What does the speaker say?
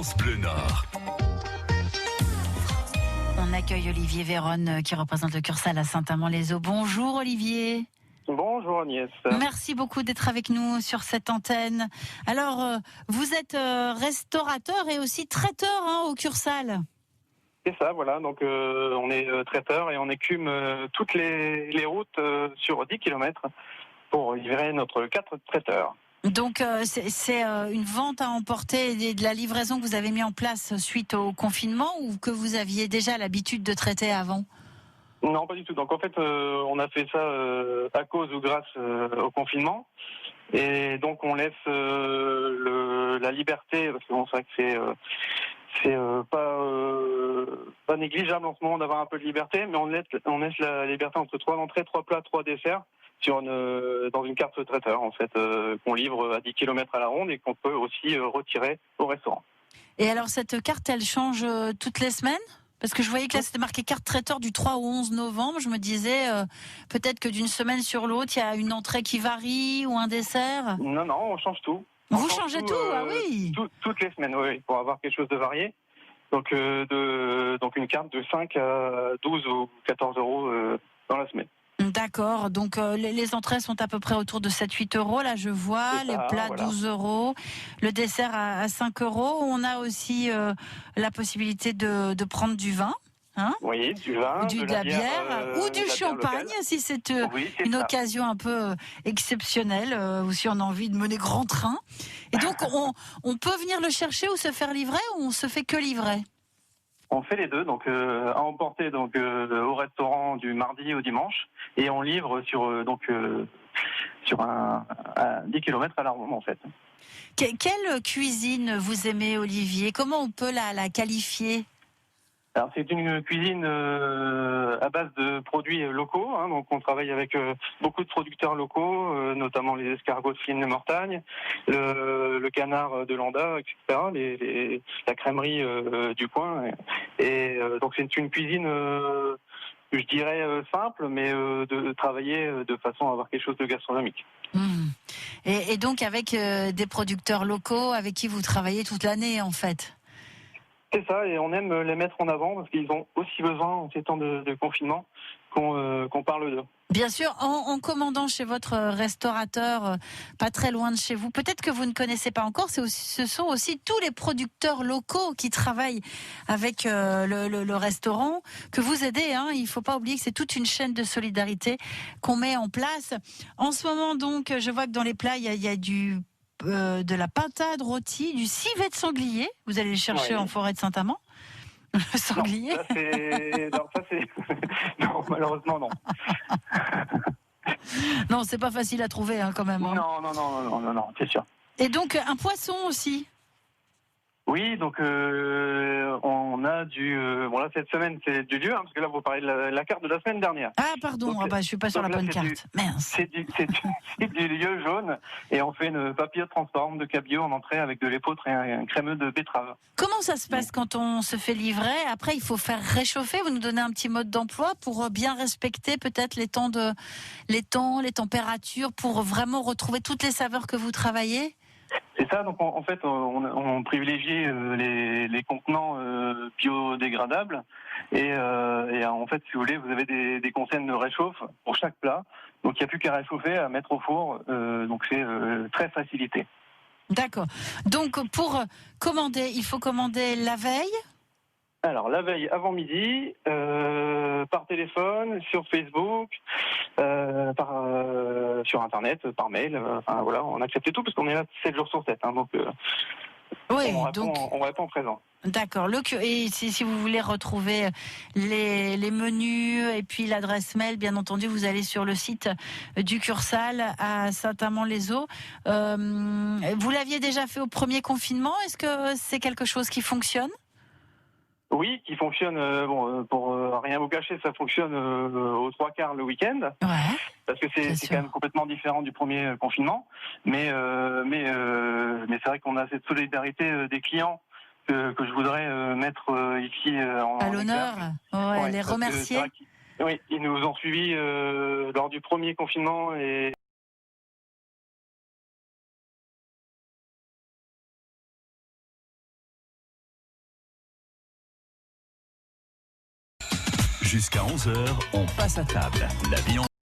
France Bleu Nord. On accueille Olivier Véronne qui représente le Cursal à Saint-Amand-les-Eaux. Bonjour Olivier. Bonjour Agnès. Merci beaucoup d'être avec nous sur cette antenne. Alors, vous êtes restaurateur et aussi traiteur au Cursal. C'est ça, voilà. Donc on est traiteur et on écume toutes les routes sur 10 km pour livrer notre 4 traiteurs. Donc c'est une vente à emporter et de la livraison que vous avez mis en place suite au confinement ou que vous aviez déjà l'habitude de traiter avant ? Non, pas du tout. Donc en fait, on a fait ça à cause ou grâce au confinement. Et donc on laisse la liberté, parce que bon, c'est vrai que c'est pas négligeable en ce moment d'avoir un peu de liberté, mais on laisse la liberté entre 3 entrées, 3 plats, 3 desserts dans une carte traiteur en fait, qu'on livre à 10 km à la ronde et qu'on peut aussi retirer au restaurant. Et alors cette carte, elle change toutes les semaines ? Parce que je voyais que là, c'était marqué carte traiteur du 3 au 11 novembre. Je me disais, peut-être que d'une semaine sur l'autre, il y a une entrée qui varie ou un dessert. Non, on change tout. Vous changez tout, ah oui. Toutes les semaines, oui, pour avoir quelque chose de varié. Donc, donc une carte de 5 à 12 ou 14 euros dans la semaine. D'accord, donc les entrées sont à peu près autour de 7-8 euros, là je vois, les plats voilà. 12 euros, le dessert à 5 euros. On a aussi la possibilité de prendre du vin. Hein, oui, du vin, de la bière ou du champagne, si c'est une occasion un peu exceptionnelle ou si on a envie de mener grand train. Et donc, on peut venir le chercher ou se faire livrer ou on se fait que livrer ? On fait les deux, donc à emporter donc au restaurant du mardi au dimanche et on livre sur à 10 km à la ronde en fait. Quelle cuisine vous aimez, Olivier ? Comment on peut la qualifier ? Alors c'est une cuisine à base de produits locaux, donc on travaille avec beaucoup de producteurs locaux, notamment les escargots de Fines-les-Mortagnes, le canard de Landa, etc., la crèmerie du coin. Et donc c'est une cuisine, je dirais simple, mais de travailler de façon à avoir quelque chose de gastronomique. Et donc avec des producteurs locaux avec qui vous travaillez toute l'année en fait. C'est ça, et on aime les mettre en avant parce qu'ils ont aussi besoin, en ces temps de confinement, qu'on parle d'eux. Bien sûr, en commandant chez votre restaurateur, pas très loin de chez vous, peut-être que vous ne connaissez pas encore, ce sont aussi tous les producteurs locaux qui travaillent avec le restaurant, que vous aidez. Il ne faut pas oublier que c'est toute une chaîne de solidarité qu'on met en place. En ce moment, donc, je vois que dans les plats, il y a de la pintade rôtie, du civet de sanglier. Vous allez le chercher en forêt de Saint-Amand. Le sanglier. Non, ça c'est... non, malheureusement non. Non, c'est pas facile à trouver quand même. Non, c'est sûr. Et donc un poisson aussi. Oui, donc on a bon là cette semaine c'est du lieu, parce que là vous parlez de la carte de la semaine dernière. Ah pardon, je suis pas sur la bonne carte. Mince. C'est du lieu jaune et on fait une papillote transforme de cabillaud en entrée avec de l'épeautre et un crémeux de betterave. Comment ça se passe quand on se fait livrer ? Après il faut faire réchauffer, vous nous donnez un petit mode d'emploi pour bien respecter peut-être les températures pour vraiment retrouver toutes les saveurs que vous travaillez ? C'est ça, donc en fait on privilégie les contenants biodégradables et en fait si vous voulez vous avez des consignes de réchauffe pour chaque plat, donc il n'y a plus qu'à réchauffer, à mettre au four, donc c'est très facilité. D'accord, donc pour commander, il faut commander la veille ? Alors la veille avant midi, par téléphone, sur Facebook, sur internet, par mail, voilà, on accepte tout parce qu'on est là 7 jours sur 7, donc on répond présent. D'accord. Et si vous voulez retrouver les menus et puis l'adresse mail, bien entendu, vous allez sur le site du Cursal à Saint-Amand-les-Eaux. Vous l'aviez déjà fait au premier confinement. Est-ce que c'est quelque chose qui fonctionne ? Oui, qui fonctionne, pour rien vous cacher, ça fonctionne aux 3/4 le week-end. Ouais. Parce que c'est quand même complètement différent du premier confinement. Mais c'est vrai qu'on a cette solidarité des clients que je voudrais mettre ici à l'honneur, les remercier. Oui, ils nous ont suivis lors du premier confinement et Jusqu'à 11h, on passe à table. La vie en